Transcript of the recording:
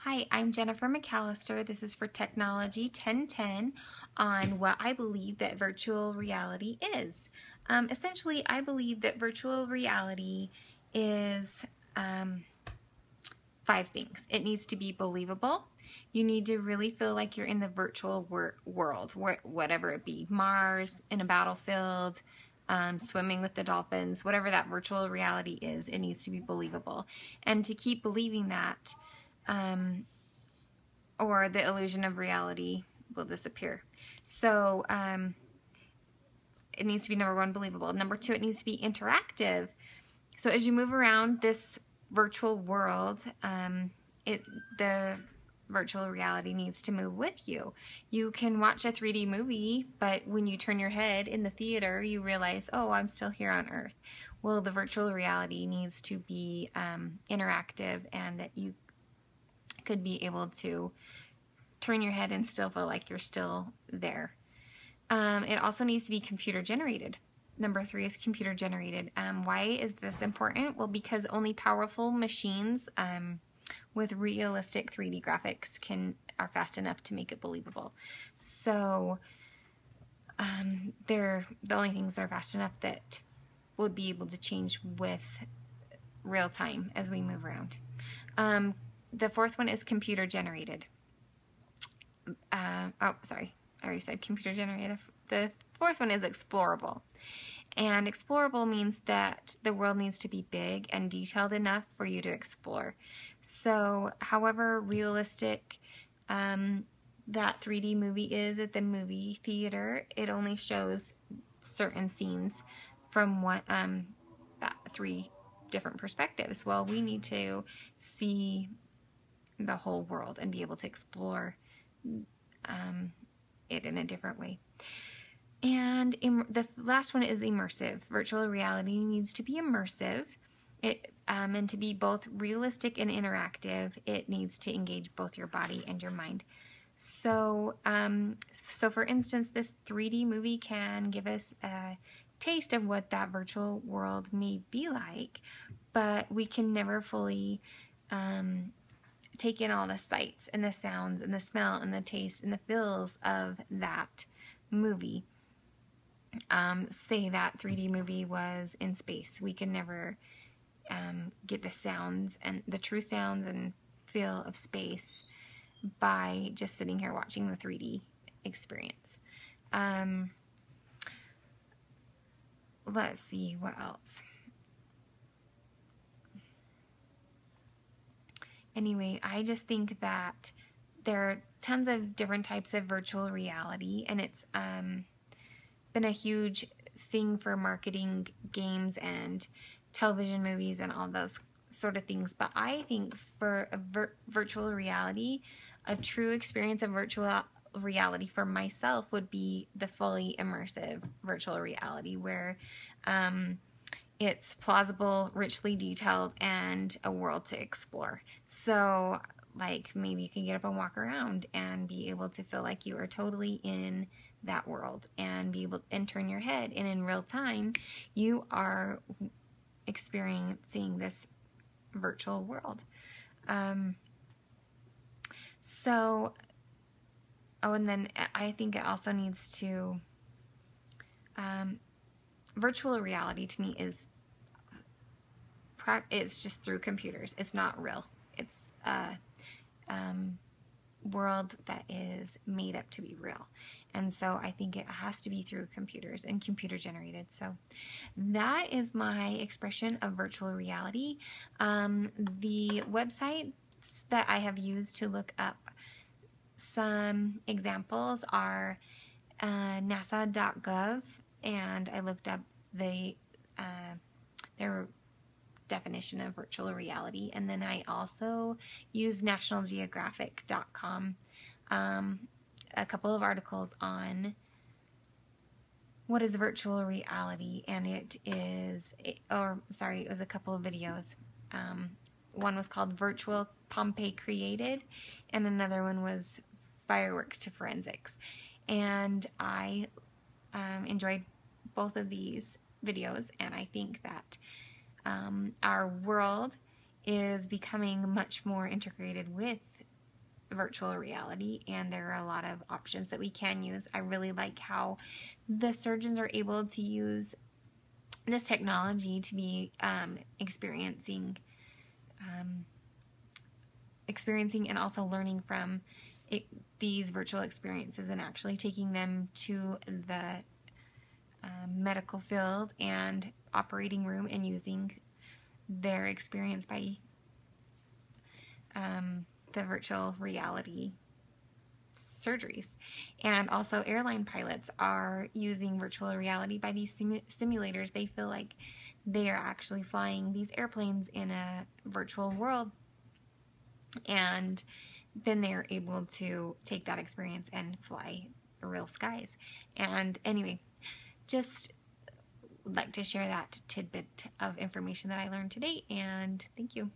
Hi, I'm Jennifer McAllister. This is for Technology 1010 on what I believe that virtual reality is. Essentially, I believe that virtual reality is five things. It needs to be believable. You need to really feel like you're in the virtual world, whatever it be, Mars, in a battlefield, swimming with the dolphins, whatever that virtual reality is, it needs to be believable. And to keep believing that, or the illusion of reality will disappear. So it needs to be, number one, believable. Number two, it needs to be interactive. So as you move around this virtual world, the virtual reality needs to move with you. You can watch a 3D movie, but when you turn your head in the theater, you realize, oh, I'm still here on Earth. Well, the virtual reality needs to be interactive, and that you could be able to turn your head and still feel like you're still there. It also needs to be computer generated. Number three is computer generated. Why is this important? Well, because only powerful machines with realistic 3D graphics are fast enough to make it believable. So they're the only things that are fast enough that would be able to change with real time as we move around. The fourth one is computer generated. Oh, sorry, I already said computer generated. The fourth one is explorable. And explorable means that the world needs to be big and detailed enough for you to explore. So however realistic that 3D movie is at the movie theater, it only shows certain scenes from three different perspectives. Well, we need to see the whole world and be able to explore it in a different way. And the last one is immersive. Virtual reality needs to be immersive. And to be both realistic and interactive, it needs to engage both your body and your mind. So, so for instance, this 3D movie can give us a taste of what that virtual world may be like, but we can never fully take in all the sights and the sounds and the smell and the taste and the feels of that movie. Say that 3D movie was in space. We can never get the sounds and the true sounds and feel of space by just sitting here watching the 3D experience. Let's see, what else? Anyway, I just think that there are tons of different types of virtual reality, and it's been a huge thing for marketing games and television movies and all those sort of things. But I think for a virtual reality, a true experience of virtual reality for myself would be the fully immersive virtual reality, where it's plausible, richly detailed, and a world to explore. So, like, maybe you can get up and walk around and be able to feel like you are totally in that world and be able and turn your head, and in real time you are experiencing this virtual world. And then I think it also needs to virtual reality to me is it's just through computers. It's not real. It's a world that is made up to be real. And so I think it has to be through computers and computer generated. So that is my expression of virtual reality. The websites that I have used to look up some examples are nasa.gov, and I looked up their definition of virtual reality, and then I also used nationalgeographic.com, a couple of articles on what is virtual reality, and it was a couple of videos. One was called Virtual Pompeii Created, and another one was Fireworks to Forensics. And I enjoyed both of these videos, and I think that our world is becoming much more integrated with virtual reality, and there are a lot of options that we can use. I really like how the surgeons are able to use this technology to be experiencing and also learning from these virtual experiences and actually taking them to the medical field and operating room and using their experience by the virtual reality surgeries. And also airline pilots are using virtual reality by these simulators. They feel like they are actually flying these airplanes in a virtual world, and then they're able to take that experience and fly real skies. And anyway, just would like to share that tidbit of information that I learned today, and thank you.